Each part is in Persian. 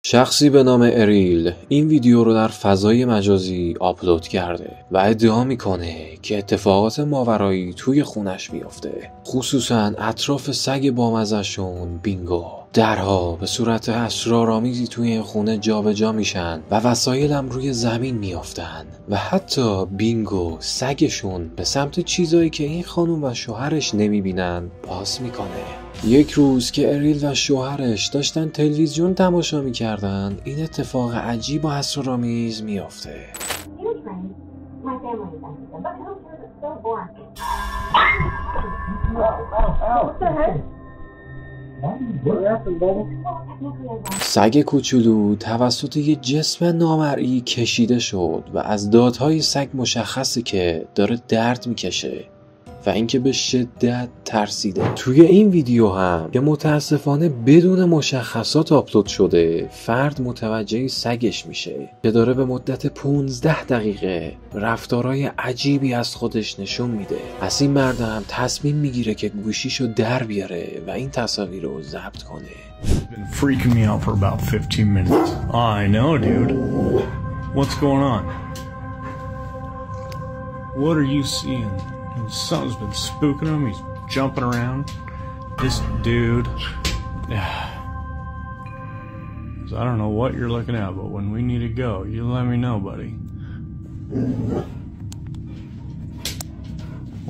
شخصی به نام اریل این ویدیو رو در فضای مجازی آپلود کرده و ادعا میکنه که اتفاقات ماورایی توی خونش میافته، خصوصا اطراف سگ بامزه‌شون بینگو. درها به صورت اسرارآمیزی توی این خونه جابجا میشن و وسایلم روی زمین میافتن و حتی بینگو سگشون به سمت چیزایی که این خانم و شوهرش نمیبینن پاس میکنه. یک روز که اریل و شوهرش داشتن تلویزیون تماشا میکردن، این اتفاق عجیب و اسرارآمیز میافته. سگ کوچولو توسط یه جسم نامرئی کشیده شد و از دادهای سگ مشخصه که داره درد میکشه و اینکه به شدت ترسیده. توی این ویدیو هم که متاسفانه بدون مشخصات آپلود شده، فرد متوجه سگش میشه که داره به مدت 15 دقیقه رفتارهای عجیبی از خودش نشون میده. از این مرد هم تصمیم میگیره که گوشیشو در بیاره و این تصاویر رو ضبط کنه. Been freaking me out for about 15 minutes. I know, dude. What's going on? What are you seeing? Something's been spooking him. He's jumping around. This dude. I don't know what you're looking at, but when we need to go, you let me know, buddy.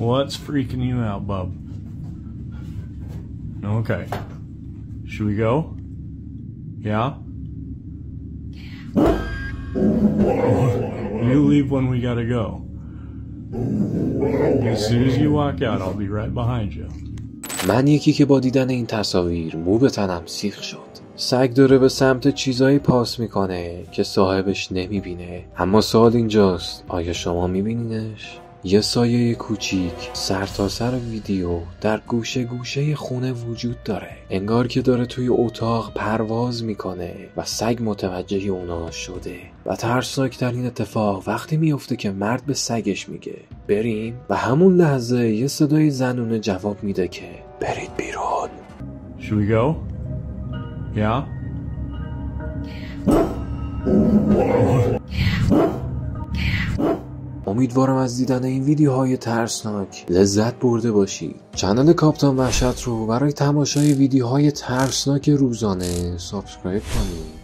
What's freaking you out, bub? Okay. Should we go? Yeah? You leave when we gotta go. As soon as you walk out, I'll be right behind you. من یکی که با دیدن این تصاویر مو به تنم سیخ شد. سگ داره به سمت چیزایی پاس میکنه که صاحبش نمیبینه. اما سوال اینجاست، آیا شما میبینینش؟ یه سایه کوچیک سرتاسر ویدیو در گوشه گوشه خونه وجود داره، انگار که داره توی اتاق پرواز میکنه و سگ متوجه اونا شده. و ترسناکترین اتفاق وقتی میفته که مرد به سگش میگه بریم و همون لحظه یه صدای زنونه جواب میده که برید بیرون. Should we go? Yeah? امیدوارم از دیدن این ویدیوهای ترسناک لذت برده باشید. کانال کاپتان وحشت رو برای تماشای ویدیوهای ترسناک روزانه سابسکرایب کنید.